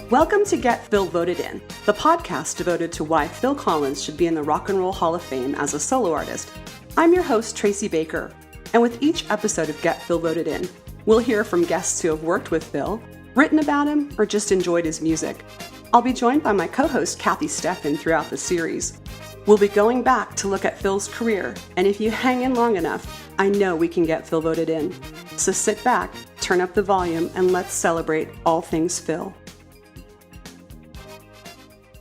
Welcome to Get Phil Voted In, the podcast devoted to why Phil Collins should be in the Rock and Roll Hall of Fame as a solo artist. I'm your host, Tracy Baker, and with each episode of Get Phil Voted In, we'll hear from guests who have worked with Phil, written about him, or just enjoyed his music. I'll be joined by my co-host, Kathy Steffen, throughout the series. We'll be going back to look at Phil's career, and if you hang in long enough, I know we can get Phil voted in. So sit back, turn up the volume, and let's celebrate all things Phil.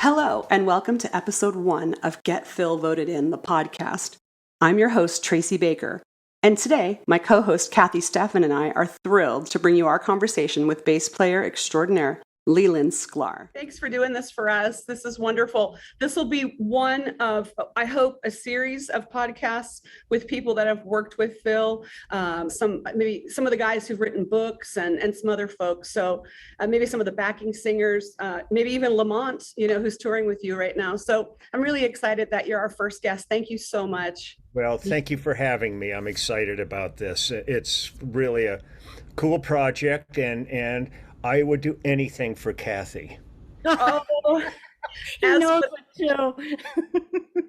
Hello, and welcome to episode 1 of Get Phil Voted In, the podcast. I'm your host, Tracy Baker, and today, my co-host, Kathy Steffen, and I are thrilled to bring you our conversation with bass player extraordinaire, Leland Sklar. Thanks for doing this for us. This is wonderful. This will be one of, I hope, a series of podcasts with people that have worked with Phil, maybe some of the guys who've written books and some other folks. So maybe some of the backing singers, maybe even Lamont, who's touring with you right now. So I'm really excited that you're our first guest. Thank you so much. Well, thank you for having me. I'm excited about this. It's really a cool project, and I would do anything for Kathy. Oh, she knows it too.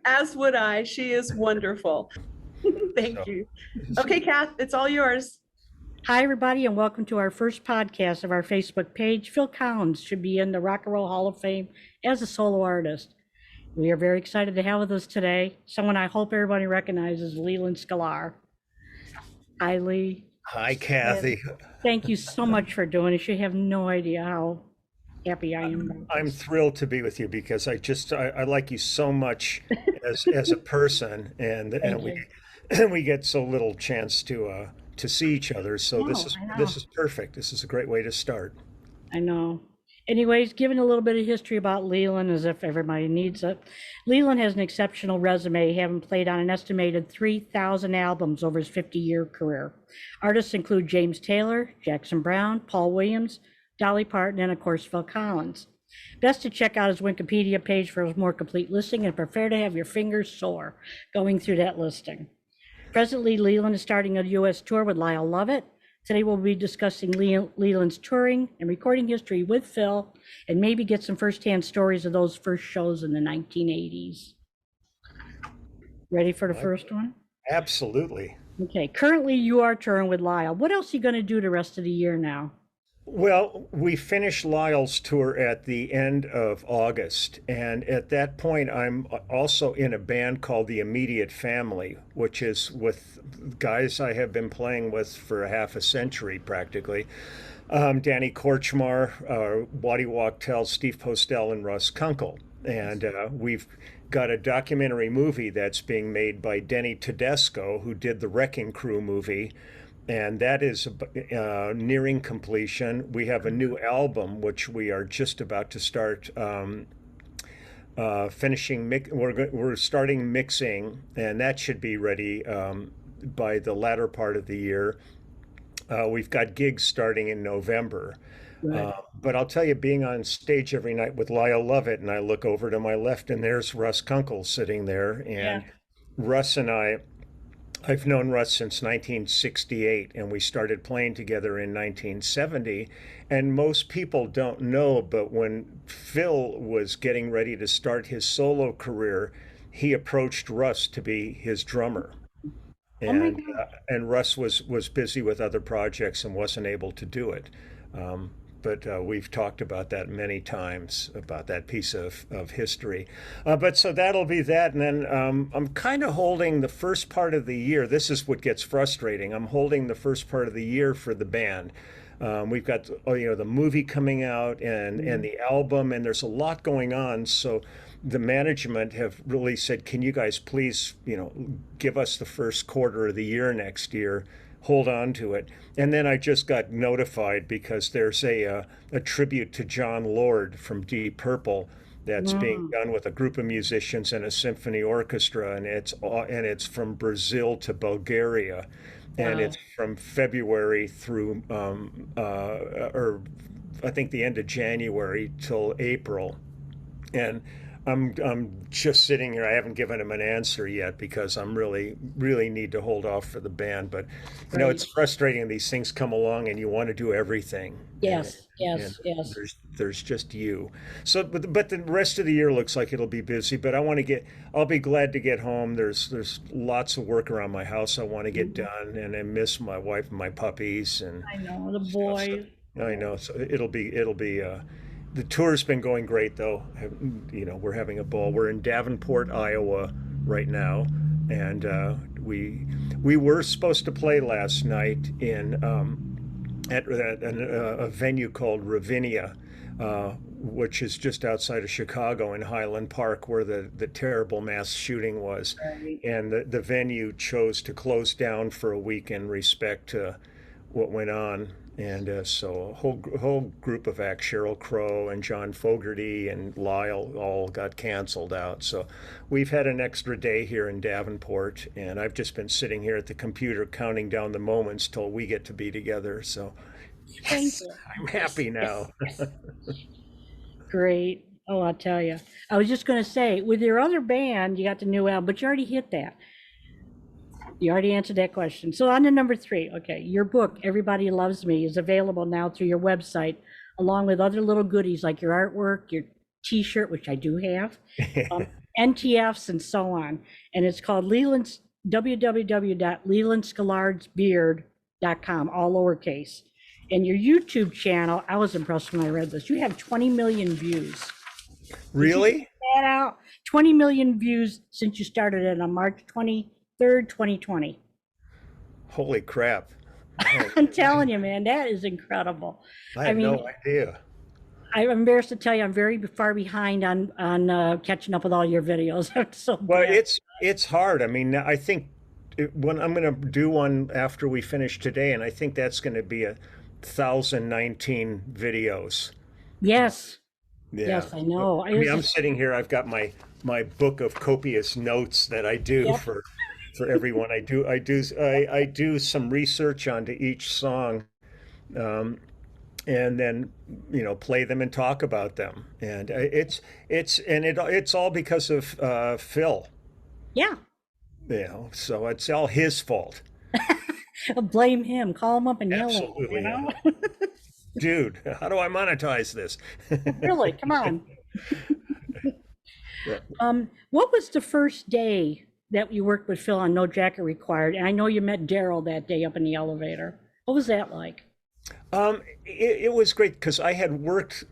As would I. She is wonderful. Thank you. Okay, Kath, it's all yours. Hi, everybody, and welcome to our first podcast of our Facebook page. Phil Collins should be in the Rock and Roll Hall of Fame as a solo artist. We are very excited to have with us today someone I hope everybody recognizes, Leland Sklar. Hi, Lee. Hi, Kathy. Thank you so much for doing it. You have no idea how happy I am. I'm thrilled to be with you because I like you so much as a person, and we get so little chance to see each other. So this is perfect. This is a great way to start. I know. Anyways, giving a little bit of history about Leland, as if everybody needs it. Leland has an exceptional resume, having played on an estimated 3,000 albums over his 50-year career. Artists include James Taylor, Jackson Browne, Paul Williams, Dolly Parton, and of course, Phil Collins. Best to check out his Wikipedia page for his more complete listing, and prepare to have your fingers sore going through that listing. Presently, Leland is starting a U.S. tour with Lyle, Lovett. Today we'll be discussing Leland's touring and recording history with Phil, and maybe get some firsthand stories of those first shows in the 1980s. Ready for the first one? Absolutely. Okay, currently you are touring with Lyle. What else are you going to do the rest of the year now? Well, we finished Lyle's tour at the end of August, and at that point, I'm also in a band called The Immediate Family, which is with guys I have been playing with for half a century, practically. Danny Korchmar, Waddy Wachtel, Steve Postel, and Russ Kunkel. And we've got a documentary movie that's being made by Denny Tedesco, who did the Wrecking Crew movie, and that is nearing completion. We have a new album, which we are just about to start finishing. We're starting mixing, and that should be ready by the latter part of the year. We've got gigs starting in November. Right. But I'll tell you, being on stage every night with Lyle Lovett, and I look over to my left, and there's Russ Kunkel sitting there. And Russ and I've known Russ since 1968, and we started playing together in 1970. And most people don't know, but when Phil was getting ready to start his solo career, he approached Russ to be his drummer. And Russ was busy with other projects and wasn't able to do it. But we've talked about that many times, about that piece of history. But so that'll be that. And then I'm kind of holding the first part of the year. This is what gets frustrating. I'm holding the first part of the year for the band. We've got the movie coming out and the album, and there's a lot going on. So the management have really said, can you guys please, give us the first quarter of the year next year, hold on to it. And then I just got notified because there's a tribute to John Lord from Deep Purple that's being done with a group of musicians and a symphony orchestra, and it's from Brazil to Bulgaria. And it's from February through, or I think the end of January till April. And I'm just sitting here. I haven't given him an answer yet because I'm really need to hold off for the band. But Right. it's frustrating. These things come along and you want to do everything, Yes, and yes, yes. there's just you. So, but the rest of the year looks like it'll be busy. But I'll be glad to get home. There's lots of work around my house I want to get Mhm. done, and I miss my wife and my puppies and I know the stuff. So boys. I know. So it'll be. The tour's been going great, though. We're having a ball. We're in Davenport, Iowa, right now, and we were supposed to play last night in at a venue called Ravinia, which is just outside of Chicago in Highland Park, where the terrible mass shooting was, Right. and the venue chose to close down for a week in respect to what went on. And so a whole group of acts, Sheryl Crow and John Fogerty and Lyle, all got canceled out. So we've had an extra day here in Davenport, and I've just been sitting here at the computer counting down the moments till we get to be together. So Thank yes, you. I'm Yes, happy now. yes, yes. Great. Oh, I'll tell you. I was just going to say, with your other band, you got the new album, but you already hit that. You already answered that question. So on to number 3. Okay, your book, Everybody Loves Me, is available now through your website, along with other little goodies like your artwork, your T-shirt, which I do have, um, NTFs, and so on. And it's called Leland's www.lelandsklar'sbeard.com, all lowercase. And your YouTube channel, I was impressed when I read this. You have 20 million views. Did you check Really? that out? 20 million views since you started it on March 23rd, 2020. Holy crap. Oh, I'm telling you, man, that is incredible. I I had mean, no idea. I'm embarrassed to tell you, I'm very far behind on catching up with all your videos. I'm so Well, bad. it's hard. I mean, I think when I'm going to do one after we finish today, and I think that's going to be 1,019 videos. Yes, Yeah. yes, I know. I I mean, was I'm just, sitting here. I've got my book of copious notes that I do yep, for everyone. I do some research onto each song, um, and then play them and talk about them. And it's all because of Phil. yeah. So it's all his fault. Blame him. Call him up and yell at him, you Absolutely. know? Dude, how do I monetize this? Really, come on. Yeah. What was the first day that you worked with Phil on No Jacket Required? And I know you met Daryl that day up in the elevator. What was that like? It was great because I had worked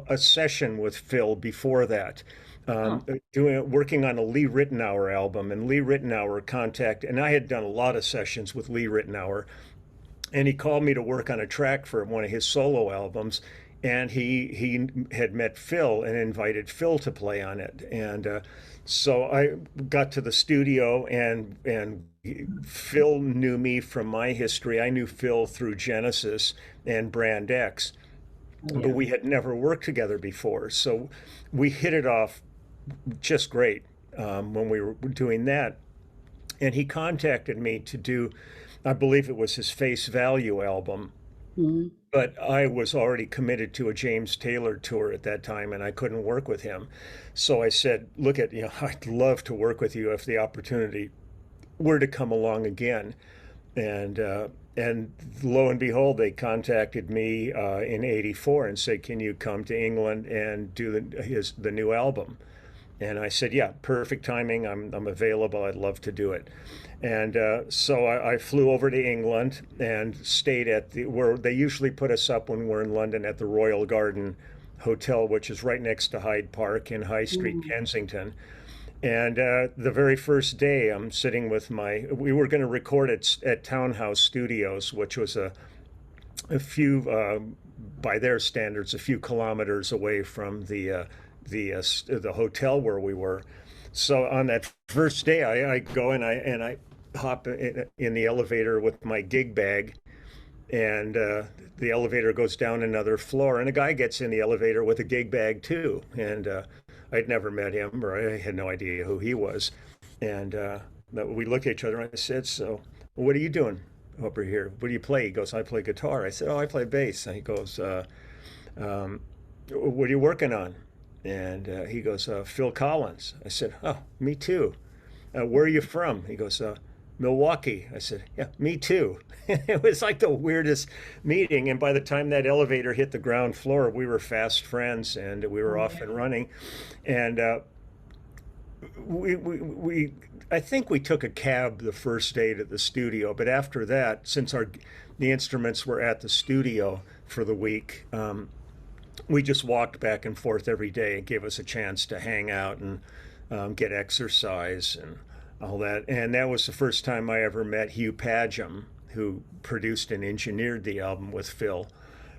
a session with Phil before that, Oh, working on a Lee Ritenour album, and Lee Ritenour and I had done a lot of sessions with Lee Ritenour, and he called me to work on a track for one of his solo albums, and he had met Phil and invited Phil to play on it, and so I got to the studio, and Phil knew me from my history. I knew Phil through Genesis and Brand X, oh but yeah. we had never worked together before, so we hit it off just great when we were doing that. And he contacted me to do, I believe it was his Face Value album, Mhm. but I was already committed to a James Taylor tour at that time, and I couldn't work with him. So I said, "Look I'd love to work with you if the opportunity were to come along again." And lo and behold, they contacted me in '84 and said, "Can you come to England and do the new album?" And I said, "Yeah, perfect timing. I'm available. I'd love to do it." And so I flew over to England and stayed at where they usually put us up when we're in London, at the Royal Garden Hotel, which is right next to Hyde Park in High Street, Mhm. Kensington. And the very first day, I'm sitting with we were going to record at Townhouse Studios, which was a few, by their standards, a few kilometers away from the hotel where we were. So on that first day, I go and I hop in the elevator with my gig bag, and the elevator goes down another floor, and a guy gets in the elevator with a gig bag too, and I'd never met him, or I had no idea who he was, and we looked at each other, and I said, "So, what are you doing over here? What do you play?" He goes, "I play guitar." I said, "Oh, I play bass." And he goes, "What are you working on?" And he goes, Phil Collins. I said, oh, me too. Where are you from? He goes, Milwaukee. I said, yeah, me too. It was like the weirdest meeting. And by the time that elevator hit the ground floor, we were fast friends and we were off and running. And I think we took a cab the first day to the studio. But after that, since the instruments were at the studio for the week, we just walked back and forth every day. It gave us a chance to hang out and get exercise and all that. And that was the first time I ever met Hugh Padgham, who produced and engineered the album with Phil.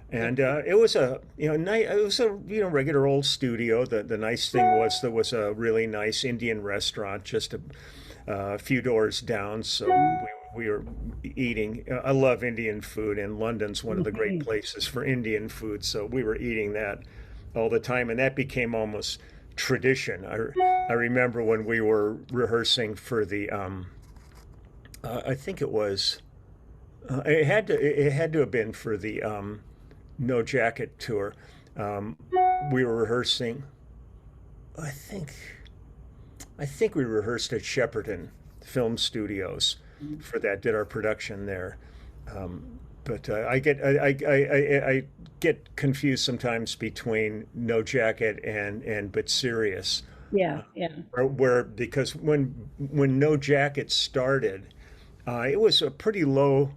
And it was a regular old studio. The nice thing was there was a really nice Indian restaurant just a few doors down. So we were eating. I love Indian food, and London's one of the great places for Indian food. So we were eating that all the time, and that became almost tradition. I remember when we were rehearsing for the I think it was it had to have been for the No Jacket tour. We were rehearsing. I think we rehearsed at Shepperton Film Studios for that. Did our production there. But I get confused sometimes between No Jacket and But Serious. Yeah. Where because when No Jacket started, it was a pretty low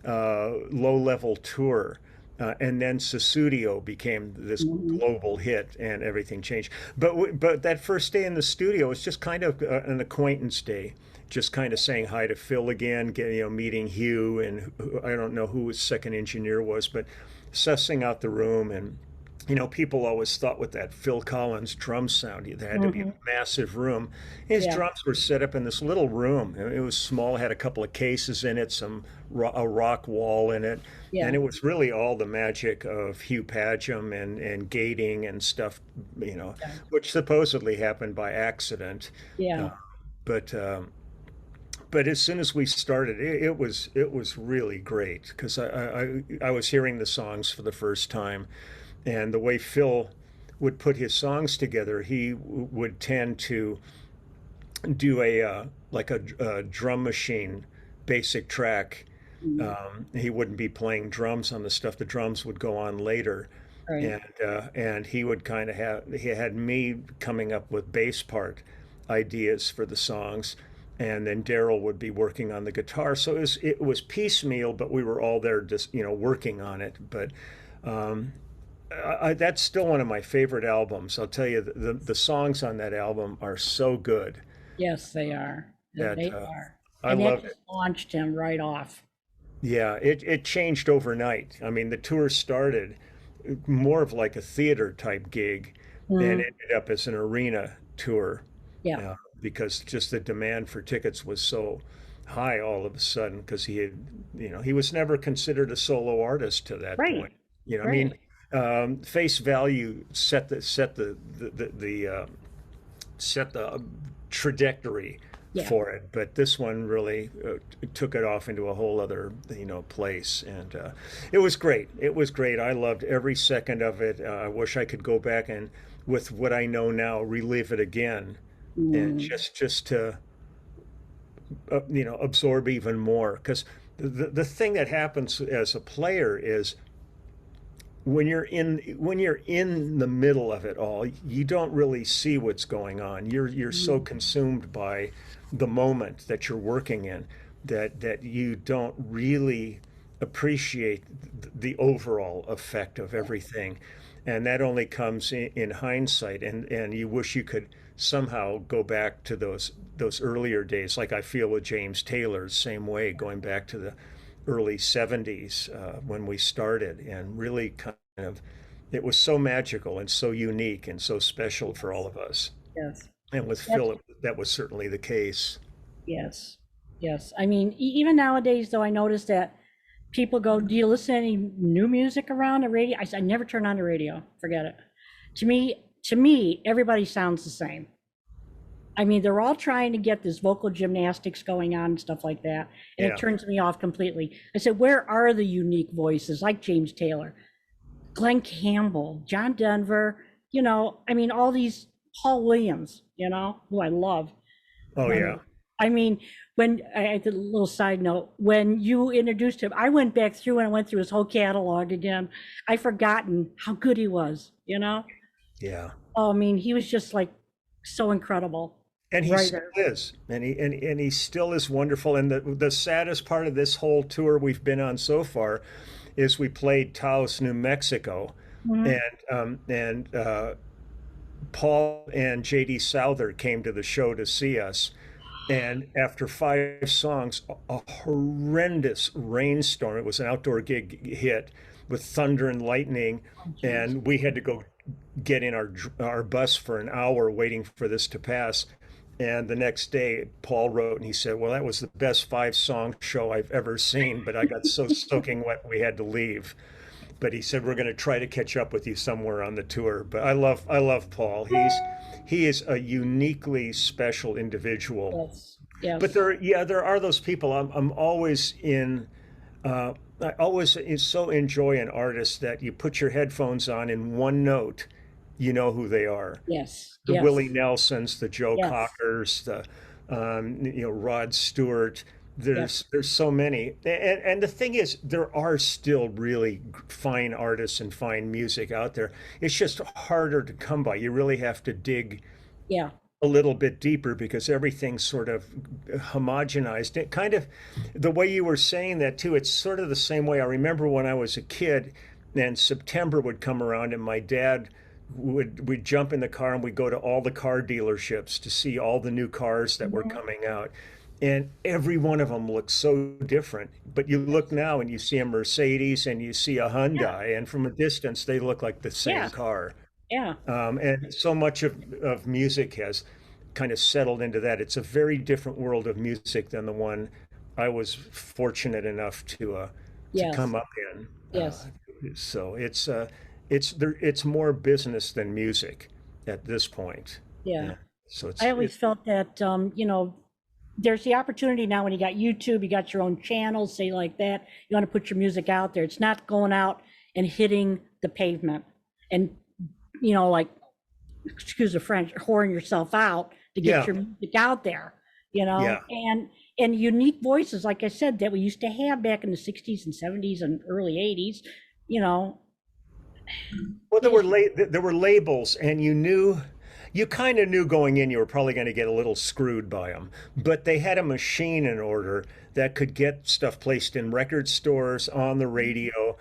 level tour. And then Sussudio became this global hit, and everything changed. But that first day in the studio was just kind of an acquaintance day, just kind of saying hi to Phil again, meeting Hugh, and I don't know who his second engineer was, but sussing out the room. And people always thought with that Phil Collins drum sound, there had to be a massive room. His drums were set up in this little room. It was small, had a couple of cases in it, a rock wall in it. Yeah. And it was really all the magic of Hugh Padgham and gating and stuff, which supposedly happened by accident. Yeah. But as soon as we started, it was really great because I was hearing the songs for the first time. And the way Phil would put his songs together, he would tend to do a drum machine basic track. He wouldn't be playing drums on the stuff. The drums would go on later. Right. And he would he had me coming up with bass part ideas for the songs. And then Daryl would be working on the guitar. So it was piecemeal, but we were all there just, working on it. But that's still one of my favorite albums. I'll tell you, the songs on that album are so good. Yes, they are. They are. I love it. Launched him right off. Yeah, it changed overnight. I mean, the tour started more of like a theater type gig and ended up as an arena tour. Yeah. Because just the demand for tickets was so high all of a sudden because he was never considered a solo artist to that point. I mean, face value set the trajectory for it, but this one really took it off into a whole other place, and it was great. I loved every second of it. I wish I could go back and, with what I know now, relive it again, and just to absorb even more, because the thing that happens as a player is when you're in the middle of it all, you don't really see what's going on. You're so consumed by the moment that you're working in that you don't really appreciate the overall effect of everything, and that only comes in hindsight. And you wish you could somehow go back to those earlier days, like I feel with James Taylor's same way, going back to the early 70s when we started, and really kind of, it was so magical and so unique and so special for all of us. Yes. And with Phil, that was certainly the case. Yes. I mean, even nowadays, though, I notice that people go, do you listen to any new music around the radio? I never turn on the radio. Forget it. To me, everybody sounds the same. I mean, they're all trying to get this vocal gymnastics going on and stuff like that. And it turns me off completely. I said, where are the unique voices like James Taylor, Glenn Campbell, John Denver, I mean, all these Paul Williams, who I love. Oh yeah. I mean, when I did a little side note, when you introduced him, I went back through and I went through his whole catalog again. I've forgotten how good he was. Yeah. Oh, I mean, he was just like so incredible. And he still Writer. is, and he still is wonderful. And the saddest part of this whole tour we've been on so far is we played Taos, New Mexico, Mhm. and Paul and J.D. Souther came to the show to see us. And after 5 songs, a horrendous rainstorm. It was an outdoor gig hit with thunder and lightning, Oh, geez. and we had to go get in our bus for an hour waiting for this to pass. And the next day, Paul wrote and he said, "Well, that was the best 5 song show I've ever seen, but I got so soaking wet we had to leave." But he said, "We're going to try to catch up with you somewhere on the tour." But I love Paul. He is a uniquely special individual. Yes. But Yes. there are those people. I'm always in. I always so enjoy an artist that you put your headphones on in one note, you know who they are. Yes. The Willie Yes. Nelsons, the Joe Yes. Cockers, the Rod Stewart. Yep. There's so many, and the thing is, there are still really fine artists and fine music out there. It's just harder to come by. You really have to dig Yeah. a little bit deeper because everything's sort of homogenized. It kind of, the way you were saying that too, it's sort of the same way. I remember when I was a kid and September would come around and my dad we'd jump in the car and we'd go to all the car dealerships to see all the new cars that were Mhm. coming out. And every one of them looked so different. But you look now and you see a Mercedes and you see a Yeah. Hyundai, and from a distance, they look like the same Yeah. car. Yeah. And so much of music has kind of settled into that. It's a very different world of music than the one I was fortunate enough to Yes. come up in. Yes. So it's more business than music at this point. Yeah. Yeah. So I it's always felt that, there's the opportunity now when you got YouTube, you got your own channel, say like that, you want to put your music out there. It's not going out and hitting the pavement and, like, excuse the French, whoring yourself out to get yeah, your music out there, you yeah. know, and unique voices, like I said, that we used to have back in the 60s and 70s and early 80s, you know, Well, they just, there were labels, and you kind of knew going in you were probably going to get a little screwed by them. But they had a machine in order that could get stuff placed in record stores, on the radio.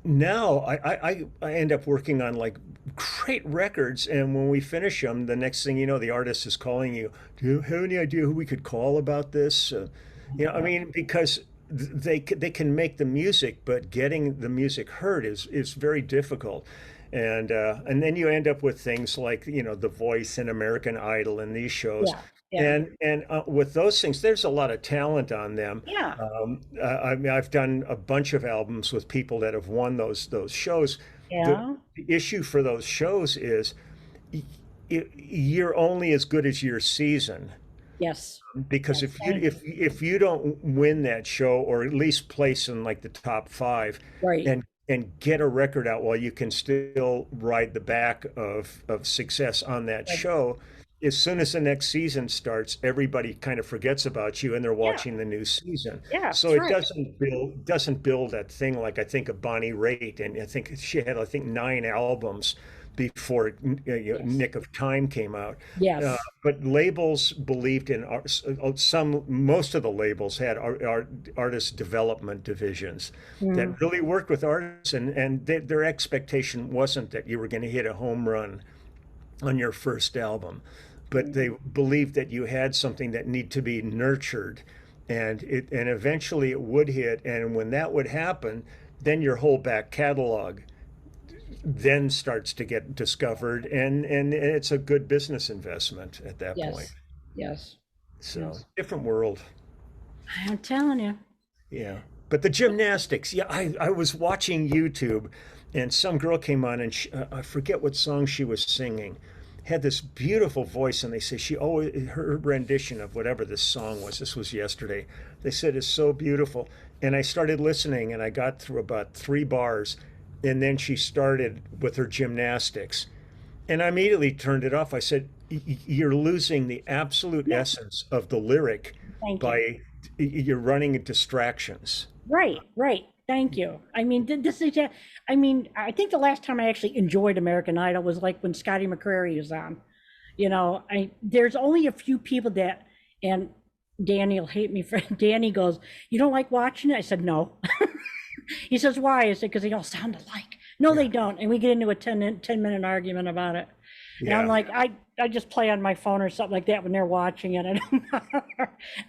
Now I end up working on like great records, and when we finish them, the next thing you know, the artist is calling you. Do you have any idea who we could call about this? I yeah, mean, because they can make the music, but getting the music heard is very difficult. And then you end up with things like The Voice and American Idol and these shows, yeah, yeah, and with those things, there's a lot of talent on them. yeah, I mean, I've done a bunch of albums with people that have won those shows. The, yeah, the issue for those shows is you're only as good as your season, yes, because yes, thank you. if you don't win that show or at least place in like the top 5 Right, and get a record out while you can still ride the back of success on that right, show, as soon as the next season starts, everybody kind of forgets about you and they're yeah, watching the new season. yeah, So that's it right. doesn't build that thing like I think of Bonnie Raitt, and I think she had 9 albums before Yes, Nick of Time came out. Uh, yes, but labels believed in most of the labels had artist development divisions mm, that really worked with artists, and their expectation wasn't that you were going to hit a home run on your first album, but they mm, believed that you had something that needed to be nurtured, and eventually it would hit, and when that would happen, then your whole back catalog then starts to get discovered, and it's a good business investment at that point. yes, yes, So yes. different world. I'm telling you. Yeah. But the gymnastics, yeah, I was watching YouTube and some girl came on and I forget what song she was singing, had this beautiful voice, and they say she always, her rendition of whatever this song was, this was yesterday, they said is so beautiful. And I started listening and I got through about 3 bars, and then she started with her gymnastics. And I immediately turned it off. I said, You're losing the absolute Yeah. essence of the lyric Thank you. by you're running into distractions. Right, right. Thank you. I mean, this is, I mean, I think the last time I actually enjoyed American Idol was like when Scotty McCreery was on. There's only a few people that, and Danny will hate me for, Danny goes, "You don't like watching it?" I said, "No." He says, "Why?" I said, "Because they all sound alike." No, they don't. And we get into a 10-minute argument about it. And I'm Yeah. like, I just play on my phone or something like that when they're watching it. I don't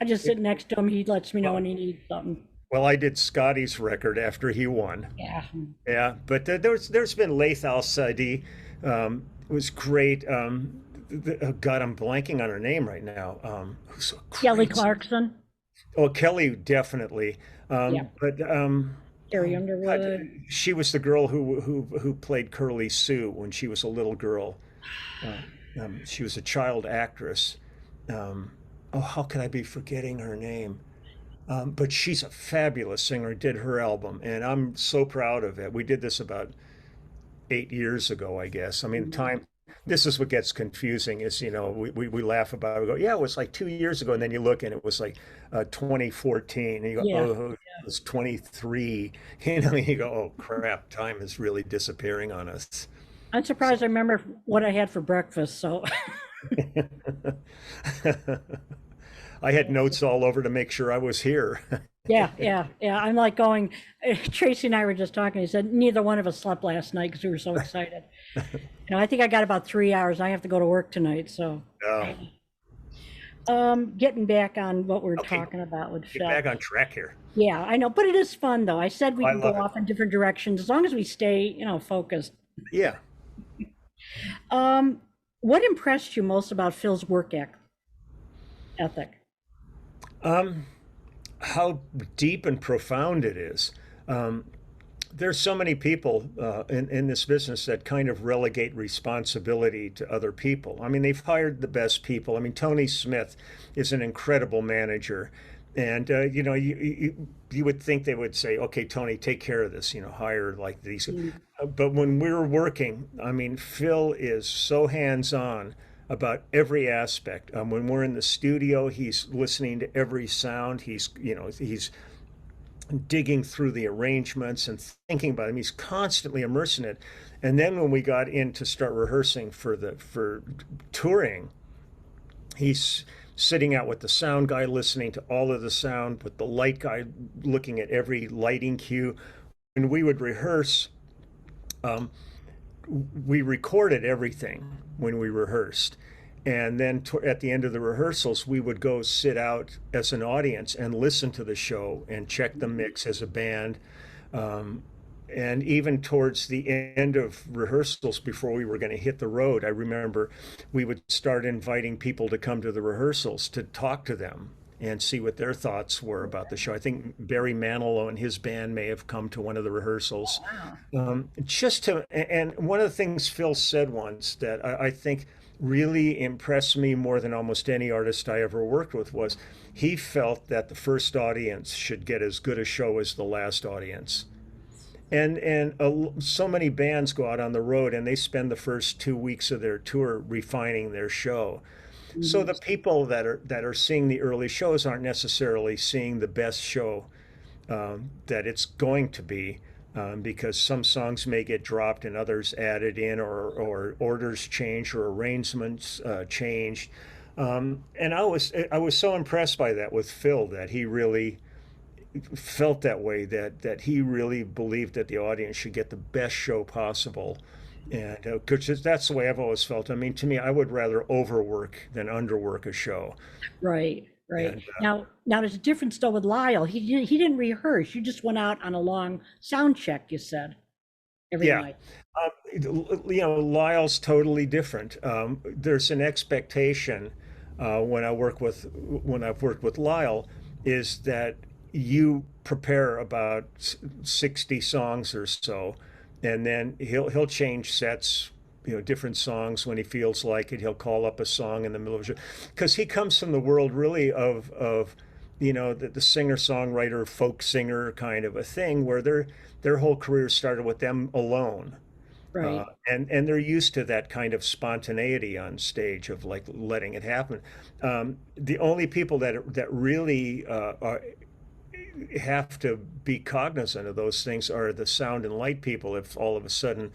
I just sit next to him. He lets me know when he needs something. Well, I did Scotty's record after he won. Yeah. Yeah, but there's been Laith Al-Sadi. It was great. Oh God, I'm blanking on her name right now. Who's so Kelly crazy. Clarkson. Oh, Kelly, definitely. Yeah. But Carrie God, Underwood. she was the girl who played Curly Sue when she was a little girl. She was a child actress. Oh, how could I be forgetting her name? But she's a fabulous singer. Did her album, and I'm so proud of it. We did this about 8 years ago, I guess. I mean, time. This is what gets confusing. Is we laugh about it. We go, yeah, it was like 2 years ago, and then you look and it was like 2014, and you go, Yeah. oh, it was 23. You go, oh crap, time is really disappearing on us. I'm surprised I remember what I had for breakfast. So I had notes all over to make sure I was here. yeah. I'm like going, Tracy and I were just talking. He said, neither one of us slept last night because we were so excited. I think I got about 3 hours. I have to go to work tonight. So getting back on what we're talking about with Get back on track here. Yeah, I know, but it is fun though. I said we I can go love it. off in different directions as long as we stay, focused. Yeah. What impressed you most about Phil's work ethic? How deep and profound it is. There's so many people in this business that kind of relegate responsibility to other people. I mean, they've hired the best people. I mean, Tony Smith is an incredible manager. And, you would think they would say, okay, Tony, take care of this, hire like these. But when we were working, I mean, Phil is so hands-on about every aspect. When we're in the studio, he's listening to every sound. He's digging through the arrangements and thinking about them. He's constantly immersed in it. And then when we got in to start rehearsing for touring, he's sitting out with the sound guy, listening to all of the sound, with the light guy looking at every lighting cue. When we would rehearse, we recorded everything when we rehearsed. And then at the end of the rehearsals, we would go sit out as an audience and listen to the show and check the mix as a band. And even towards the end of rehearsals, before we were going to hit the road, I remember we would start inviting people to come to the rehearsals to talk to them and see what their thoughts were about the show. I think Barry Manilow and his band may have come to one of the rehearsals. And one of the things Phil said once that I think really impressed me more than almost any artist I ever worked with was he felt that the first audience should get as good a show as the last audience. And so many bands go out on the road and they spend the first 2 weeks of their tour refining their show. So the people that are seeing the early shows aren't necessarily seeing the best show that it's going to be, because some songs may get dropped and others added in, or orders change or arrangements changed. And I was so impressed by that with Phil, that he really felt that way, that he really believed that the audience should get the best show possible. And because that's the way I've always felt. I mean, to me, I would rather overwork than underwork a show. Right. And, Now there's a difference though with Lyle. He didn't rehearse. You just went out on a long sound check, you said, every night. Lyle's totally different. There's an expectation when I've worked with Lyle, is that you prepare about 60 songs or so, and then he'll change sets, different songs when he feels like it. He'll call up a song in the middle of a show, because he comes from the world really of the singer-songwriter, folk singer kind of a thing, where their whole career started with them alone. Right. And they're used to that kind of spontaneity on stage of like letting it happen. The only people that really have to be cognizant of those things are the sound and light people. If all of a sudden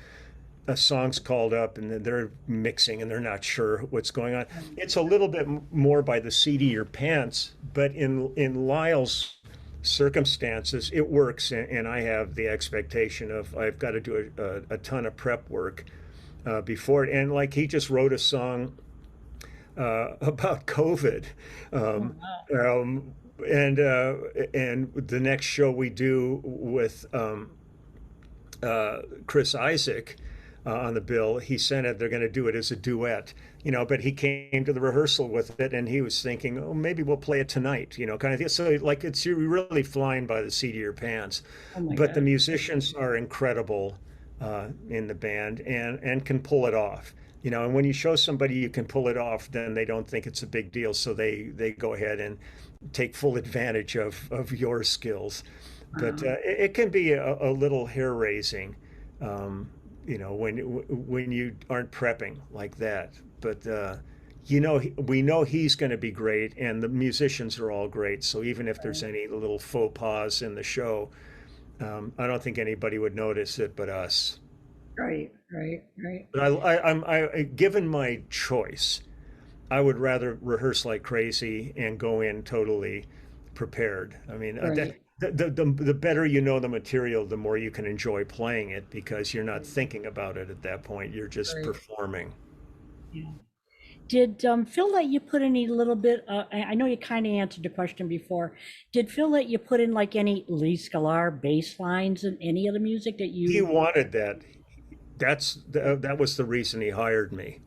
a song's called up and then they're mixing and they're not sure what's going on, it's a little bit more by the seat of your pants. But in Lyle's circumstances, it works, and I have the expectation of I've got to do a ton of prep work before it. And like he just wrote a song about COVID. Um, um, and the next show we do with Chris Isaac on the bill, he sent it. They're going to do it as a duet, But he came to the rehearsal with it, and he was thinking, "Oh, maybe we'll play it tonight," kind of thing. So, like, you're really flying by the seat of your pants. Oh my But the God. musicians are incredible in the band and can pull it off. And when you show somebody you can pull it off, then they don't think it's a big deal. So they go ahead and take full advantage of your skills. But Wow. it can be a little hair raising. Um, when you aren't prepping like that. But we know he's going to be great, and the musicians are all great. So even if there's any little faux pas in the show, I don't think anybody would notice it but us. Right. Right. Right. But given my choice, I would rather rehearse like crazy and go in totally prepared. I mean, Right. the better you know the material, the more you can enjoy playing it because you're not thinking about it at that point. You're just Right. performing. Yeah. Did Phil let you put any little bit? I know you kind of answered the question before. Did Phil let you put in like any Lee Sklar bass lines in any of the music that He you? wanted that. That was the reason he hired me.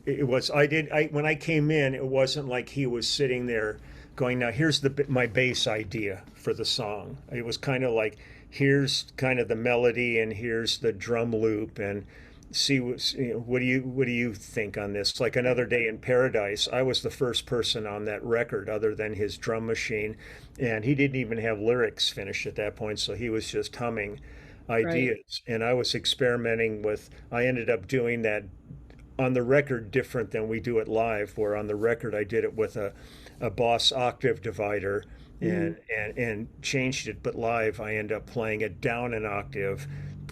It was I when I came in, it wasn't like he was sitting there going, "Now here's my bass idea for the song." It was kind of like, "Here's kind of the melody, and here's the drum loop, and see what do you think on this?" Like Another Day in Paradise, I was the first person on that record other than his drum machine, and he didn't even have lyrics finished at that point, so he was just humming Right. ideas, and I was experimenting with. I ended up doing that on the record different than we do it live, where on the record I did it with a Boss octave divider Mm, and changed it, but live I end up playing it down an octave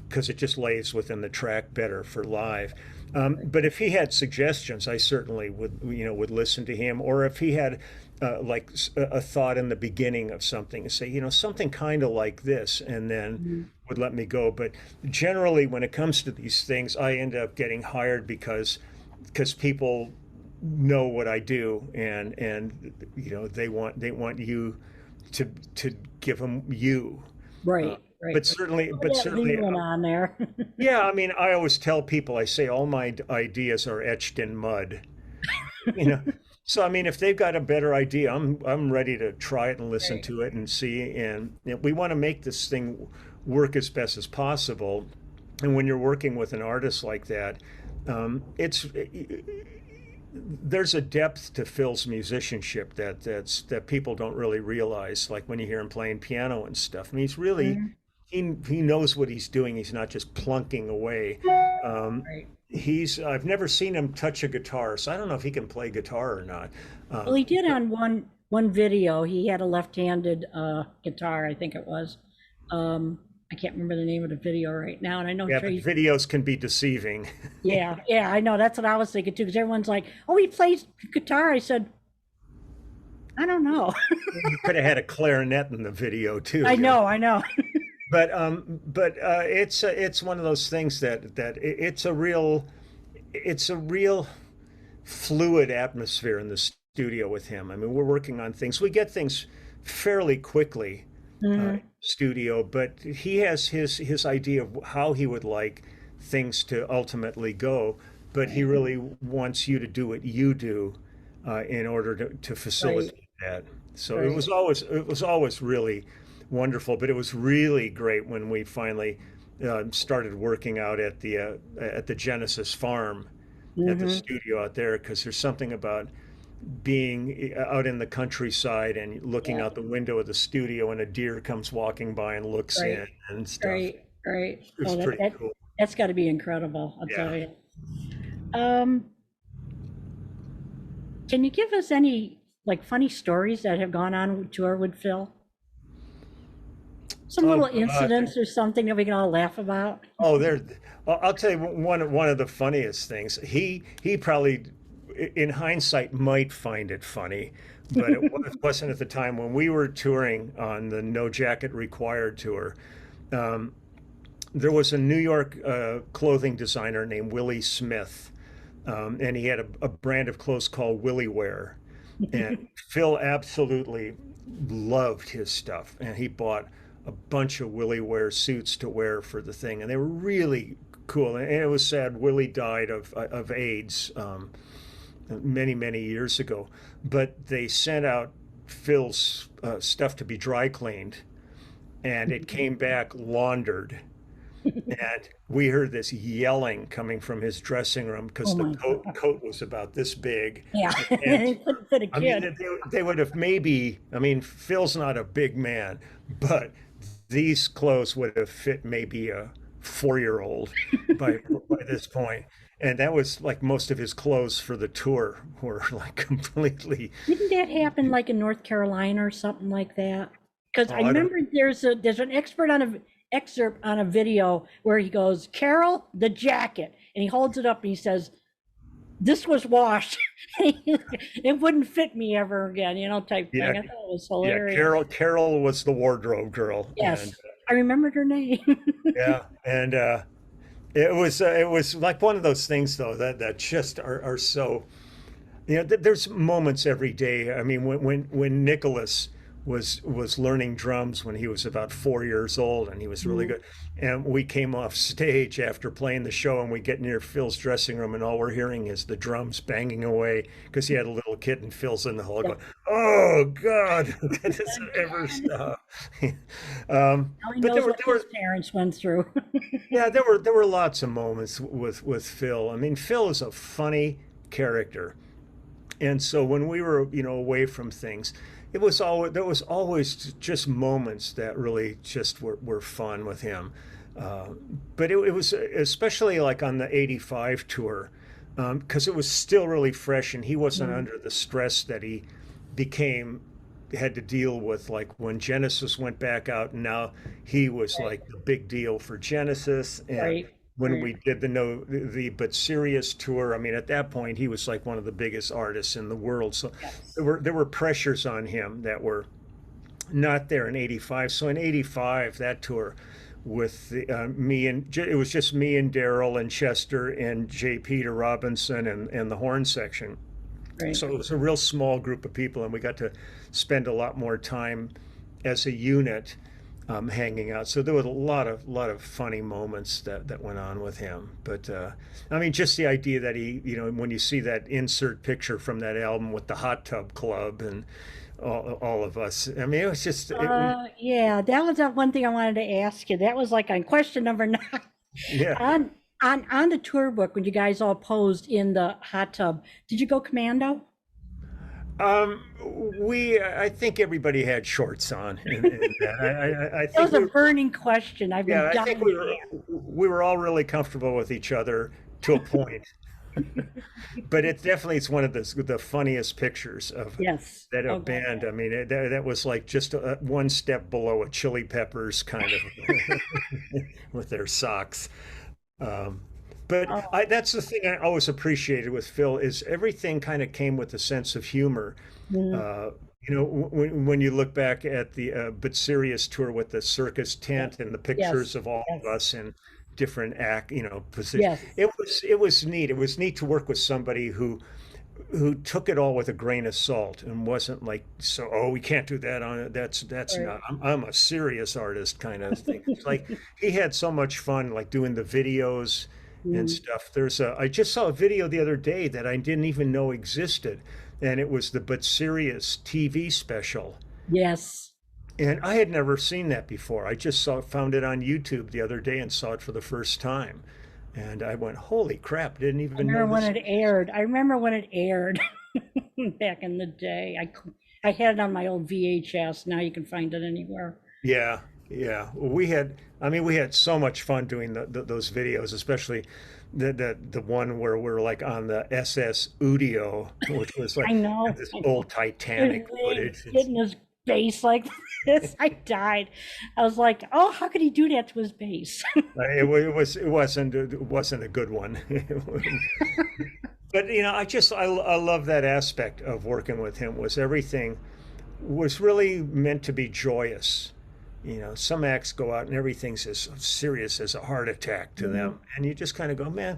because it just lays within the track better for live. right. But if he had suggestions, I certainly would listen to him. Or if he had like a thought in the beginning of something, say, something kind of like this, and then Mm, would let me go. But generally, when it comes to these things, I end up getting hired because people know what I do, and they want you to give them you. Uh, right. Right. but certainly, Put but that certainly, Leland on there. yeah. I mean, I always tell people, I say all my ideas are etched in mud. You know, so I mean, if they've got a better idea, I'm ready to try it and listen Right. to it and see. And we want to make this thing work as best as possible. And when you're working with an artist like that, it's there's a depth to Phil's musicianship that people don't really realize. Like when you hear him playing piano and stuff. I mean, he's really Mm, he knows what he's doing. He's not just plunking away. Um, right. he's I've never seen him touch a guitar, so I don't know if he can play guitar or not. Well, he did But on one video. He had a left-handed guitar, I think it was. I can't remember the name of the video right now, and I know yeah, but Tracy. videos can be deceiving. Yeah, yeah, I know. That's what I was thinking too, because everyone's like, "Oh, he plays guitar." I said, "I don't know." You could have had a clarinet in the video too, I know, I know. but it's one of those things that it's a real fluid atmosphere in the studio with him. I mean, we're working on things. We get things fairly quickly Mhm. studio, but he has his idea of how he would like things to ultimately go. But he Right, really wants you to do what you do in order to right, facilitate that. So right. it was always really wonderful. But it was really great when we finally started working out at the Genesis farm at the Hmm. studio out there, because there's something about being out in the countryside and looking Yeah, out the window of the studio and a deer comes walking by and looks right, in and stuff. right, right. It was Oh, pretty that cool. That's got to be incredible, I'll tell you. Can you give us any like funny stories that have gone on tour with Phil? Some little incidents or something that we can all laugh about? Oh, I'll tell you one of the funniest things. He probably, in hindsight, might find it funny, but it wasn't at the time when we were touring on the No Jacket Required tour. There was a New York clothing designer named Willie Smith, and he had a brand of clothes called Willie Wear. And Phil absolutely loved his stuff, and he bought a bunch of Willie Wear suits to wear for the thing, and they were really cool. And it was sad. Willie died of AIDS many years ago, but they sent out Phil's stuff to be dry cleaned, and it came back laundered. And we heard this yelling coming from his dressing room because the coat was about this big. Yeah, and, fit a kid. I mean, they would have maybe, I mean, Phil's not a big man, but these clothes would have fit maybe a 4-year-old by this point. And that was like most of his clothes for the tour were like completely. Didn't that happen like in North Carolina or something like that? Because I remember there's an excerpt on a video where he goes, "Carole, the jacket," and he holds it up and he says, "This was washed. It wouldn't fit me ever again," type thing. I thought it was hilarious. Yeah, Carole was the wardrobe girl. Yes, and, I remembered her name. Yeah, and it was like one of those things though that just are so. There's moments every day. I mean, when Nicholas was learning drums when he was about 4 years old, and he was really good. And we came off stage after playing the show, and we get near Phil's dressing room, and all we're hearing is the drums banging away because he had a little kid, and Phil's in the hall going, "Oh God, when does it ever stop?" But there were his parents went through. Yeah, there were lots of moments with Phil. I mean, Phil is a funny character, and so when we were away from things. There was always just moments that really just were fun with him. But it was especially like on the 85 tour, because it was still really fresh and he wasn't under the stress that he had to deal with, like when Genesis went back out, and now he was like the big deal for Genesis. And when we did the But Serious tour, I mean, at that point he was like one of the biggest artists in the world. So there were pressures on him that were not there in 85. So in 85, that tour with it was just me and Daryl and Chester and J. Peter Robinson and the horn section. Right. So it was a real small group of people, and we got to spend a lot more time as a unit. Hanging out, so there was a lot of funny moments that went on with him. But I mean, just the idea that he, when you see that insert picture from that album with the hot tub club and all of us, I mean, it was just. Yeah, that was one thing I wanted to ask you. That was like on question number 9. Yeah. On the tour book, when you guys all posed in the hot tub, did you go commando? I think everybody had shorts on. I think that was a burning question. I've been dying. I think we were all really comfortable with each other to a point. But it definitely is one of the funniest pictures of that band. I mean, that was like just one step below a Chili Peppers kind of with their socks. But that's the thing I always appreciated with Phil is everything kind of came with a sense of humor. When you look back at the But Serious tour with the circus tent and the pictures of all of us in different positions, it was neat. It was neat to work with somebody who took it all with a grain of salt and wasn't like, we can't do that on it. That's not. I'm a serious artist kind of thing. It's like he had so much fun, like doing the videos. And stuff. I just saw a video the other day that I didn't even know existed, and it was the But Serious TV special. Yes. And I had never seen that before. I just found it on YouTube the other day and saw it for the first time. And I went, holy crap, didn't even know when it aired. I remember when it aired back in the day. I had it on my old VHS. Now you can find it anywhere. Yeah. Yeah, we had so much fun doing those videos, especially the one where we're like on the SS Udio, which was like I know. this old Titanic They footage. get in his face like this. I died. I was like, oh, how could he do that to his face? It wasn't a good one. But I love that aspect of working with him. Was everything was really meant to be joyous. Some acts go out and everything's as serious as a heart attack to them, and you just kind of go, man,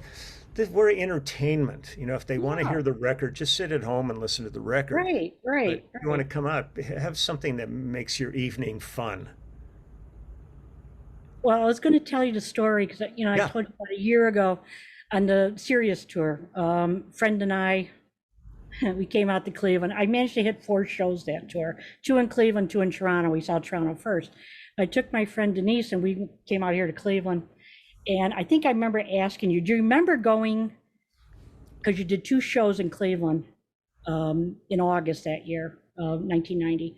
we're entertainment. If they want to Yeah. hear the record, just sit at home and listen to the record. Right, But right, if you want to right. come out, have something that makes your evening fun. Well, I was going to tell you the story because, I Yeah. told you about a year ago on the Sirius tour. Friend and I, we came out to Cleveland. I managed to hit 4 shows that tour, 2 in Cleveland, 2 in Toronto. We saw Toronto first. I took my friend Denise and we came out here to Cleveland. And I think I remember asking you, do you remember going, because you did 2 shows in Cleveland in August that year, 1990.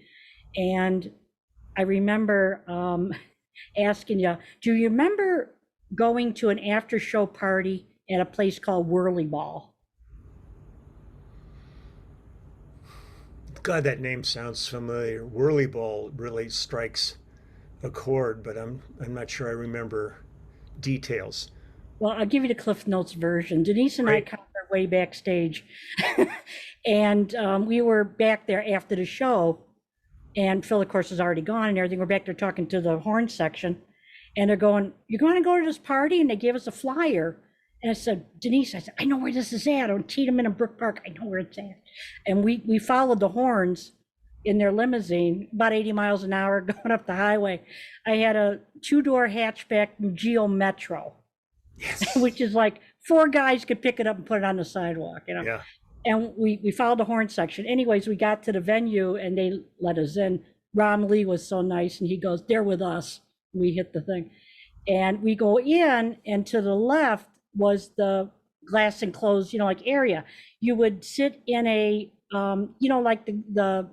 And I remember asking you, do you remember going to an after show party at a place called Whirly Ball? God, that name sounds familiar. Whirly Ball really strikes a chord, but I'm not sure I remember details. Well, I'll give you the Cliff Notes version. Denise and I Right. caught our way backstage, and we were back there after the show. And Phil, of course, is already gone and everything. We're back there talking to the horn section, and they're going, "You're going to go to this party?" And they gave us a flyer. And I said, Denise, I said, I know where this is at on Tiedemann and Brook Park. I know where it's at. And we followed the horns in their limousine, about 80 miles an hour, going up the highway. I had a 2-door hatchback Geo Metro, Yes. which is like 4 guys could pick it up and put it on the sidewalk. Yeah. And we followed the horn section. Anyways, we got to the venue and they let us in. Ron Lee was so nice and he goes, "They're with us." We hit the thing. And we go in, and to the left was the glass enclosed, like area. You would sit in a, like the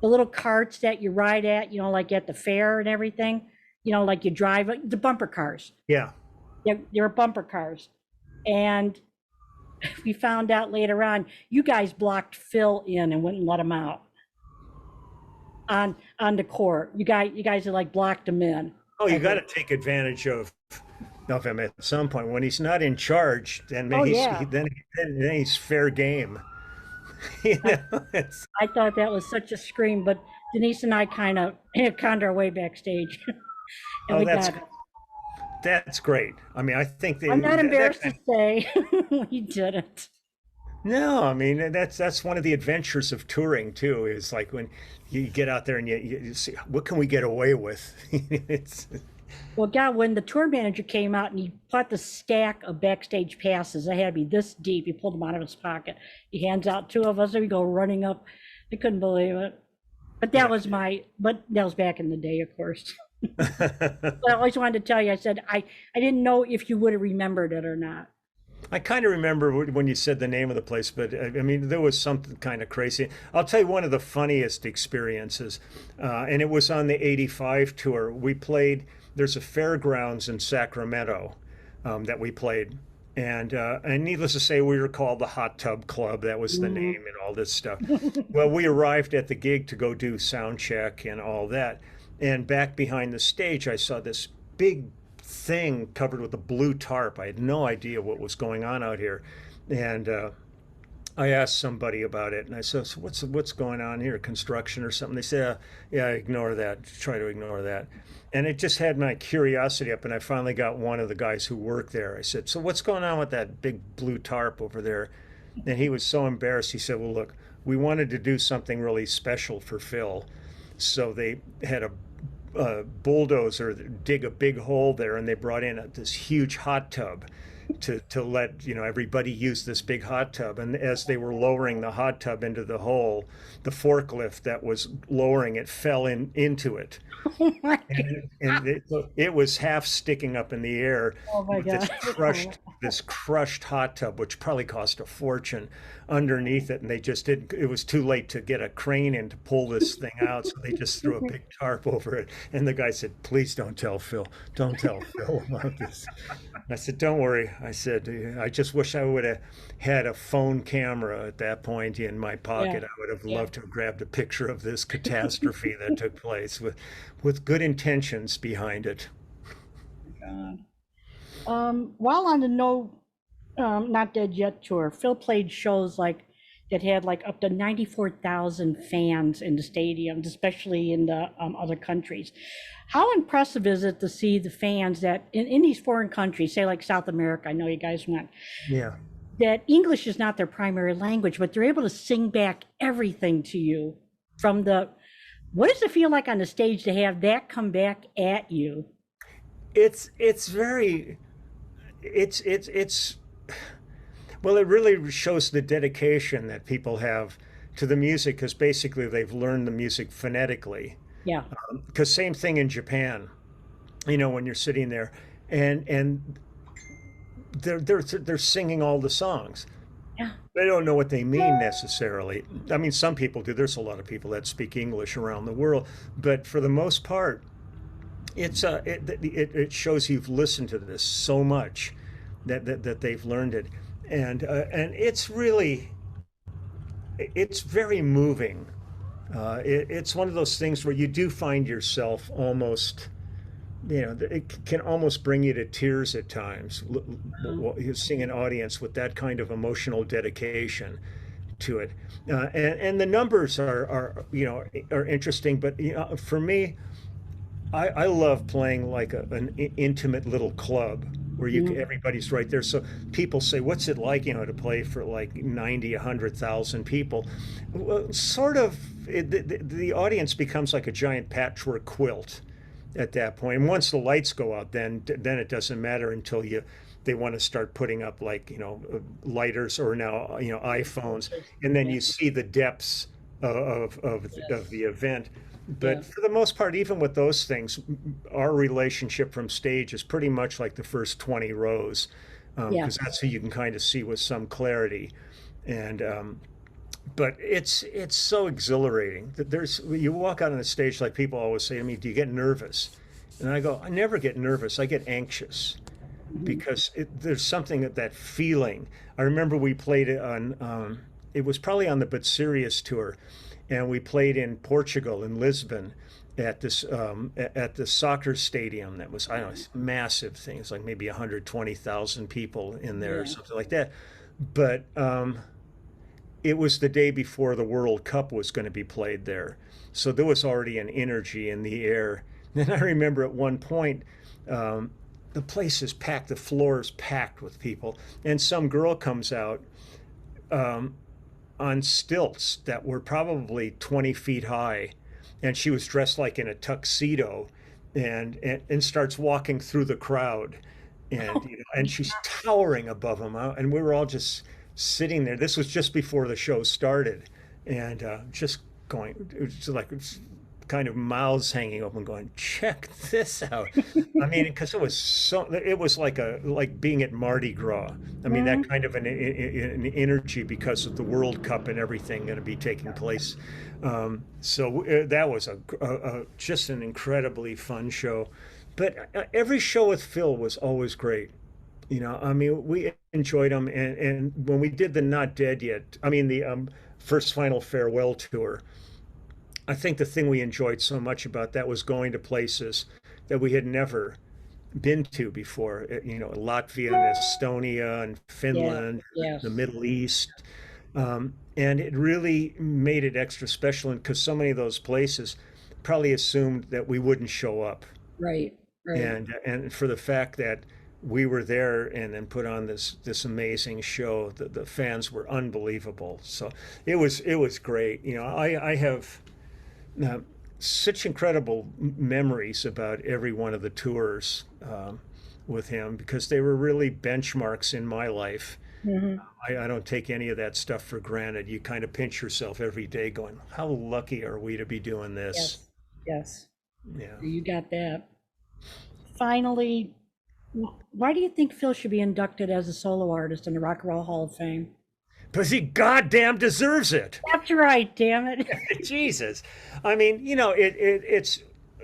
little carts that you ride at, like at the fair and everything, like you drive the bumper cars. Yeah. There were bumper cars. And we found out later on, you guys blocked Phil in and wouldn't let him out on the court. You guys had like blocked him in. Oh, you got to take advantage of him at some point. When he's not in charge, then Oh he's yeah. then he's fair game. It's, I thought that was such a scream, but Denise and I kind of conned our way backstage, and oh, we got it. that's great. I mean, I think I'm not embarrassed that, to say we did it. no, I mean that's one of the adventures of touring too. Is like when you get out there and you see what can we get away with. It's Well, God, when the tour manager came out and he put the stack of backstage passes, they had to be this deep. He pulled them out of his pocket. He hands out 2 of us, and we go running up. I couldn't believe it. But that was back in the day, of course. But I always wanted to tell you, I said, I didn't know if you would have remembered it or not. I kind of remember when you said the name of the place, but I mean, there was something kind of crazy. I'll tell you one of the funniest experiences, and it was on the '85 tour. We played, there's a fairgrounds in Sacramento that we played. And needless to say, we were called the Hot Tub Club. That was the Mhm. name and all this stuff. Well, we arrived at the gig to go do sound check and all that. And back behind the stage, I saw this big thing covered with a blue tarp. I had no idea what was going on out here. And I asked somebody about it, and I said, "So what's going on here? Construction or something?" They said, "Yeah, ignore that. Try to ignore that." And it just had my curiosity up, and I finally got one of the guys who worked there. I said, "So what's going on with that big blue tarp over there?" And he was so embarrassed. He said, "Well, look, we wanted to do something really special for Phil, so they had a bulldozer dig a big hole there, and they brought in this huge hot tub." to let everybody use this big hot tub. And as they were lowering the hot tub into the hole, the forklift that was lowering it fell into it. Oh my And it was half sticking up in the air with God. this crushed hot tub, which probably cost a fortune, underneath it. And they just didn't. It was too late to get a crane in to pull this thing out, so they just threw a big tarp over it. And the guy said, "Please don't tell Phil. Don't tell Phil about this." I said, "Don't worry." I said, "I just wish I would have had a phone camera at that point in my pocket. Yeah. I would have loved to have grabbed a picture of this catastrophe that took place with good intentions behind it." God. While on the Not Dead Yet tour, Phil played shows that had up to 94,000 fans in the stadiums, especially in the other countries. How impressive is it to see the fans that in these foreign countries, say like South America, I know you guys went, Yeah. that English is not their primary language, but they're able to sing back everything to you from what does it feel like on the stage to have that come back at you? It's well, it really shows the dedication that people have to the music, because basically they've learned the music phonetically. Yeah. Because same thing in Japan, when you're sitting there and they're singing all the songs. Yeah. They don't know what they mean necessarily. I mean, some people do. There's a lot of people that speak English around the world, but for the most part, it shows you've listened to this so much that they've learned it, and it's very moving. It's one of those things where you do find yourself almost, it can almost bring you to tears at times. You seeing an audience with that kind of emotional dedication to it, and the numbers are interesting. But for me, I love playing like an intimate little club where everybody's right there. So people say, "What's it like, to play for like 90, 100,000 people?" Well, sort of. The audience becomes like a giant patchwork quilt at that point. And once the lights go out, then it doesn't matter until they want to start putting up lighters, or now iPhones, and then you see the depths of the event. But for the most part, even with those things, our relationship from stage is pretty much like the first 20 rows, because that's who you can kind of see with some clarity. And but it's so exhilarating that you walk out on the stage, like people always say to me, "Do you get nervous?" And I go, "I never get nervous. I get anxious." Because there's something that feeling. I remember we played it on, it was probably on the But Serious tour, and we played in Portugal, in Lisbon, at the soccer stadium that was, I don't know, it's a massive thing. It's like maybe 120,000 people in there or something like that. But it was the day before the World Cup was going to be played there. So there was already an energy in the air. And I remember at one point, the place is packed, the floor is packed with people, and some girl comes out on stilts that were probably 20 feet high, and she was dressed like in a tuxedo, and starts walking through the crowd, and she's towering above them, and we were all just sitting there. This was just before the show started, and just going, it was just like kind of mouths hanging open, going, "Check this out!" I mean, because it was like being at Mardi Gras. I mean, that kind of an energy because of the World Cup and everything going to be taking place. So that was just an incredibly fun show. But every show with Phil was always great. I mean, we enjoyed them, and when we did the Not Dead Yet, I mean the first final farewell tour, I think the thing we enjoyed so much about that was going to places that we had never been to before, Latvia and Estonia and Finland, the Middle East. And it really made it extra special, because so many of those places probably assumed that we wouldn't show up. Right. And for the fact that we were there and then put on this amazing show, the fans were unbelievable. So it was great. I have such incredible memories about every one of the tours. with him because they were really benchmarks in my life. Hmm. I don't take any of that stuff for granted. You kind of pinch yourself every day going, how lucky are we to be doing this? Yes. Yes. Yeah. You got that. Finally, why do you think Phil should be inducted as a solo artist in the Rock and Roll Hall of Fame? Because he goddamn deserves it. That's right, damn it. Jesus. I mean, it's,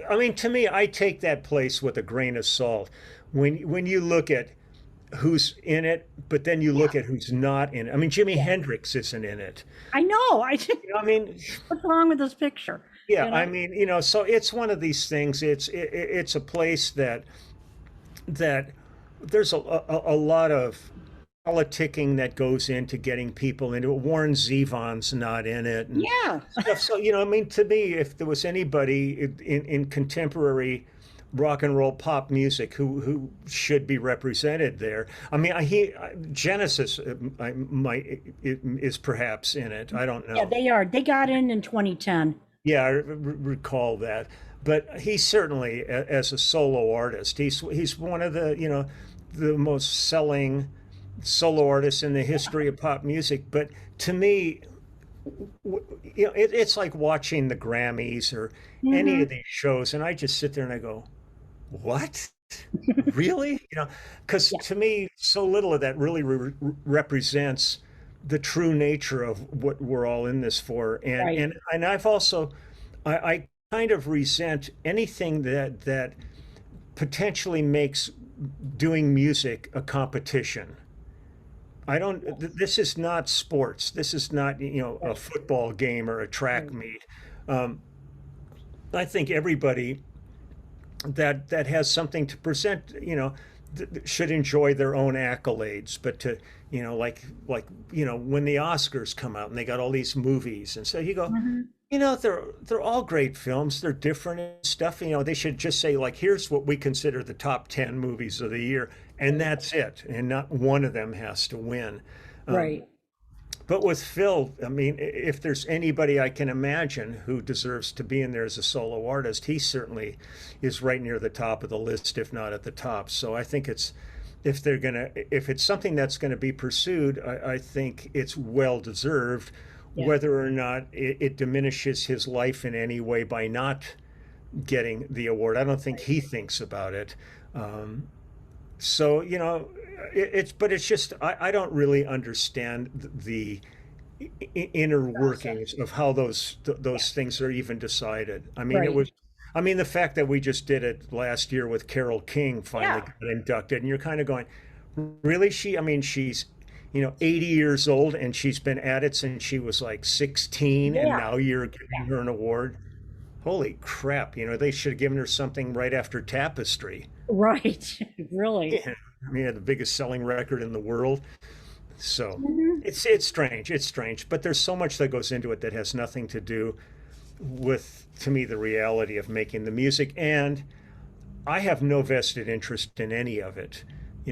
I mean, to me, I take that place with a grain of salt. When you look at who's in it, but then you look at who's not in it. I mean, Jimi Hendrix isn't in it. I know. I mean, What's wrong with this picture? yeah, You know? I mean, so it's one of these things. It's a place that there's a lot of politicking that goes into getting people into it. Warren Zevon's not in it. And Yeah. stuff. So, I mean, to me, if there was anybody in contemporary rock and roll pop music who should be represented there, I mean, Genesis is perhaps in it. I don't know. Yeah, they are. They got in 2010. Yeah, I recall that. But he certainly, as a solo artist, he's one of the most selling solo artists in the history of pop music. But to me, it's like watching the Grammys or any of these shows, and I just sit there and I go, "What? Really?" Because to me, so little of that really represents the true nature of what we're all in this for. And Right. and I've also, I kind of resent anything that potentially makes doing music a competition. I don't, this is not sports. This is not, a football game or a track meet. Um, I think everybody that has something to present, should enjoy their own accolades. But to, when the Oscars come out and they got all these movies, and so you go, they're all great films. They're different and stuff. They should just say, like, here's what we consider the top 10 movies of the year, and that's it. And not one of them has to win. Right. But with Phil, I mean, if there's anybody I can imagine who deserves to be in there as a solo artist, he certainly is right near the top of the list, if not at the top. So I think if it's something that's going to be pursued, I think it's well deserved. Yeah. Whether or not it diminishes his life in any way by not getting the award, I don't think he thinks about it. So it's just I don't really understand the inner workings of how those things are even decided. I mean, Right. the fact that we just did it last year with Carole King finally got inducted, and you're kind of going, really? She's 80 years old, and she's been at it since she was like 16, and now you're giving her an award. Holy crap, they should have given her something right after Tapestry. Right. Really. Yeah. I mean, the biggest selling record in the world. So it's strange, but there's so much that goes into it that has nothing to do with, to me, the reality of making the music. And I have no vested interest in any of it.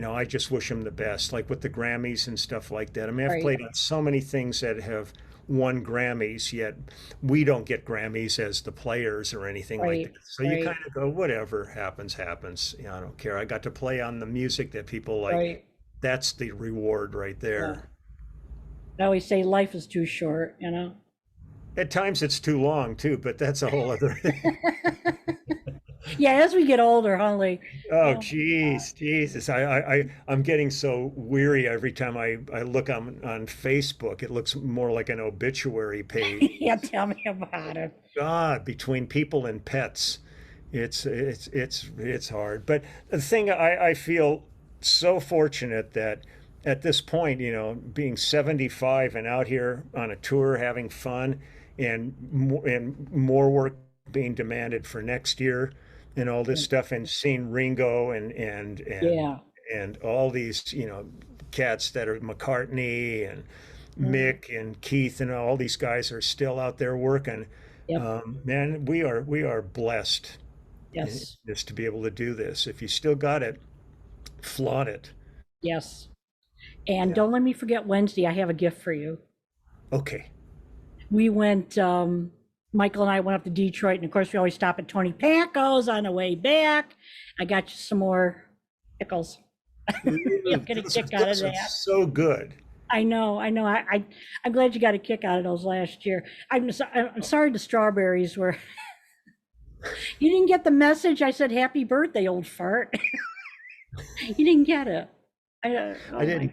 I just wish him the best, like with the Grammys and stuff like that. I mean, I've played on so many things that have won Grammys, yet we don't get Grammys as the players or anything like that. So you kind of go, whatever happens. I don't care. I got to play on the music that people like. Right. That's the reward right there. I always say life is too short, At times it's too long too, but that's a whole other thing. Yeah, as we get older, Holly. Oh, geez, Jesus. I'm getting so weary every time I look on Facebook. It looks more like an obituary page. Yeah, tell me about it. God, between people and pets, it's hard. But the thing, I feel so fortunate that at this point, being 75 and out here on a tour having fun, and more work being demanded for next year, and all this stuff, and seeing Ringo and all these cats that are Macartney and Mick and Keith, and all these guys are still out there working. Man, we are blessed. Yes. Just to be able to do this. If you still got it, flaunt it. Yes. And don't let me forget Wednesday. I have a gift for you. Okay. We went, Michael and I went up to Detroit, and of course we always stop at Tony Packo's on the way back. I got you some more pickles. You'll Ooh, get a those, kick out of those are that. so good. I know, I know. I'm glad you got a kick out of those last year. I'm sorry the strawberries were. You didn't get the message. I said happy birthday, old fart. You didn't get it. I Oh my. didn't.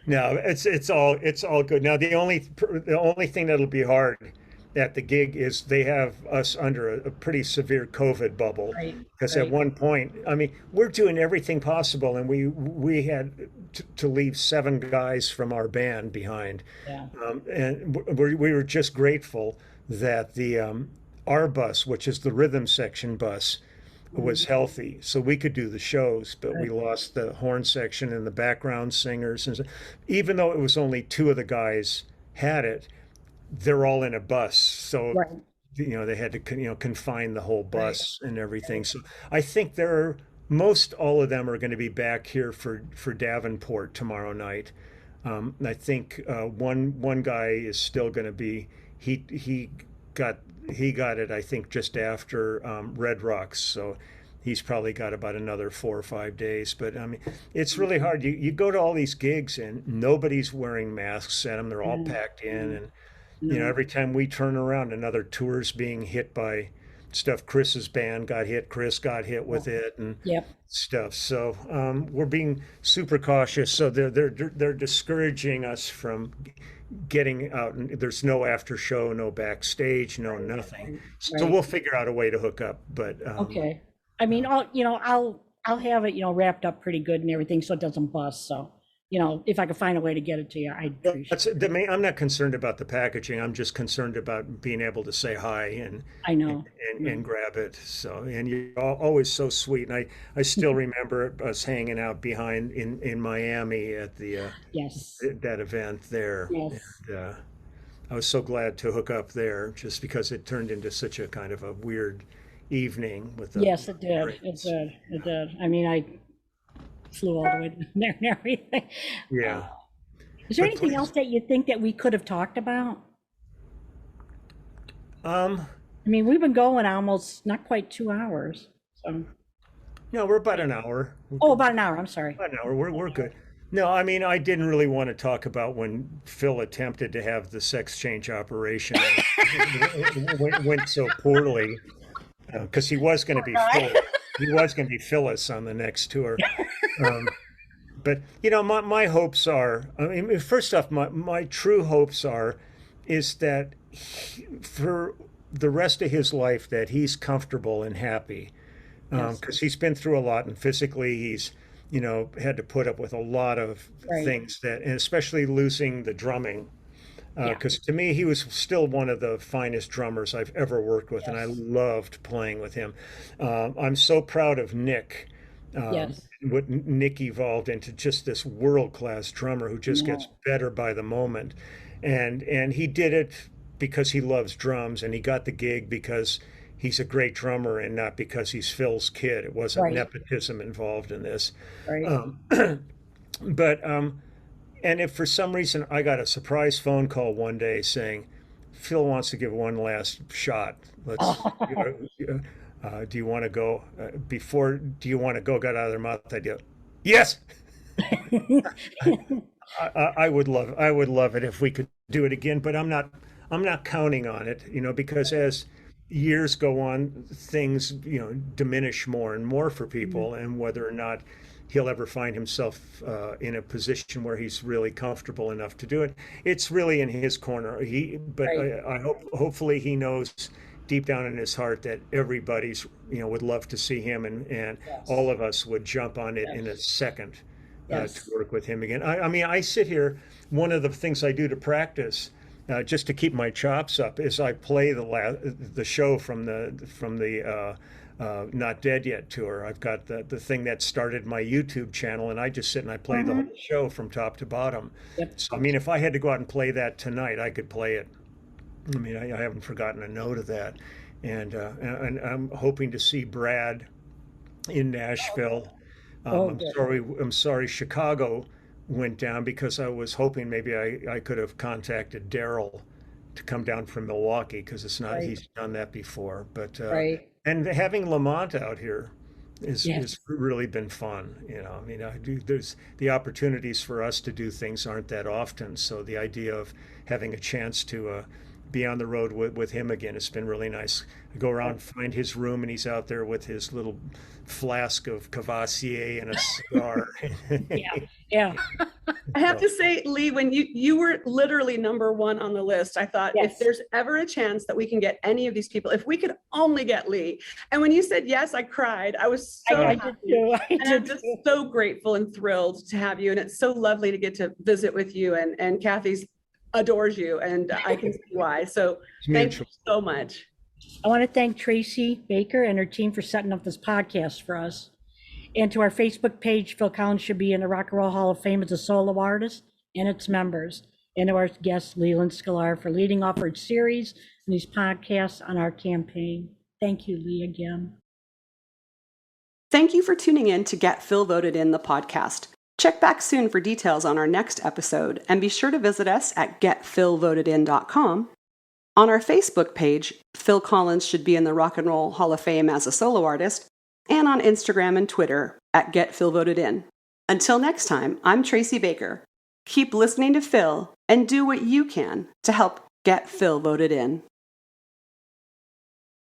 No, it's all good. Now the only thing that'll be hard at the gig is they have us under a pretty severe COVID bubble. Right, Because at right. one point, I mean, we're doing everything possible, and we had to leave 7 guys from our band behind, Yeah. and we were just grateful that the our bus, which is the rhythm section bus, was Mhm. healthy, so we could do the shows, but we Good. lost the horn section and the background singers. And so, even though it was only 2 of the guys had it, they're all in a bus. So, Right, they had to, confine the whole right, bus and everything. right. So I think most all of them are going to be back here for Davenport tomorrow night. I think one guy is still going to be, he got he got it, I think, just after Red Rocks. So he's probably got about another 4 or 5 days. But I mean, it's really hard. You go to all these gigs and nobody's wearing masks at them. They're all Yeah, packed in. yeah, And, no. every time we turn around, another tour's being hit by stuff. Chris's band got hit. Chris got hit Yeah. with it and Yep. stuff. So we're being super cautious. So they're discouraging us from getting out, and there's no after show, no backstage, no Right, nothing. right, So right. we'll figure out a way to hook up. But Okay. I mean, I'll have it, wrapped up pretty good and everything so it doesn't bust. So, if I could find a way to get it to you, I'd appreciate that's the main. I'm not concerned about the packaging. I'm just concerned about being able to say hi and I and, know. and grab it. So, and you're always so sweet. And I still remember us hanging out behind in Miami at the Yes. that event there. Yes. And I was so glad to hook up there just because it turned into such a kind of a weird evening with the Yes, it did. It drinks. did. It did. I mean, I flew all the way down there and everything. Uh, Yeah. is there But anything else please, that you think that we could have talked about? um, I mean, we've been going almost not quite 2 hours. So, no, we're about an hour. We're oh, good. about an hour. I'm sorry. About an hour. We're good. No, I mean, I didn't really want to talk about when Phil attempted to have the sex change operation and went so poorly because he was going to Poor be guy. Phyllis on the next tour. Um, but my hopes are. I mean, first off, my true hopes is that for the rest of his life that he's comfortable and happy Yes. because he's been through a lot, and physically he's had to put up with a lot of Right. things and especially losing the drumming Yeah. because to me he was still one of the finest drummers I've ever worked with, and I Yes. loved playing with him. I'm so proud of Nick. Yes. What Nick evolved into, just this world-class drummer who just gets No. better by the moment, and he did it because he loves drums, and he got the gig because he's a great drummer and not because he's Phil's kid. It wasn't Right. nepotism involved in this. Right. Um, but and if for some reason I got a surprise phone call one day saying Phil wants to give one last shot, do you want to go before? Do you want to go? Got out of their mouth. I do. Yes, I would love it if we could do it again, but I'm not counting on it, because as years go on, things, diminish more and more for Mhm. people, and whether or not he'll ever find himself in a position where he's really comfortable enough to do it, it's really in his corner. But Right. I hopefully he knows deep down in his heart that everybody's, would love to see him, and all Yes. of us would jump on it in a Yes. second to Yes. work with him again. I mean, I sit here. One of the things I do to practice, just to keep my chops up, is I play the show from the Not Dead Yet tour. I've got the thing that started my YouTube channel, and I just sit and I play the Mhm. whole show from top to bottom. Yep. So I mean, if I had to go out and play that tonight, I could play it. I mean, I haven't forgotten a note of that, and I'm hoping to see Brad in Nashville. Oh, I'm good. sorry. I'm sorry. Chicago went down because I was hoping maybe I could have contacted Daryl to come down from Milwaukee because it's not Right. he's done that before. But Right. and having Lamont out here, is really been fun. I mean, there's the opportunities for us to do things aren't that often. So the idea of having a chance to be on the road with him again, it's been really nice. I go around, find his room, and he's out there with his little flask of Cavassier and a cigar. Yeah. I have to say, Lee, when you were literally number one on the list, I thought if there's ever a chance that we can get any of these people, if we could only get Lee. And when you said yes, I cried. I was so happy. I'm just so grateful and thrilled to have you. And it's so lovely to get to visit with you. And Kathy's adores you, and I can see why. So thank you so much. I want to thank Tracy Baker and her team for setting up this podcast for us. And to our Facebook page, Phil Collins should be in the Rock and Roll Hall of Fame as a solo artist and its members. And to our guest, Leland Sklar, for leading off our series and these podcasts on our campaign. Thank you, Lee, again. Thank you for tuning in to Get Phil Voted In, the podcast. Check back soon for details on our next episode, and be sure to visit us at getphilvotedin.com. On our Facebook page, Phil Collins should be in the Rock and Roll Hall of Fame as a solo artist, and on Instagram and Twitter at getphilvotedin. Until next time, I'm Tracy Baker. Keep listening to Phil and do what you can to help get Phil voted in.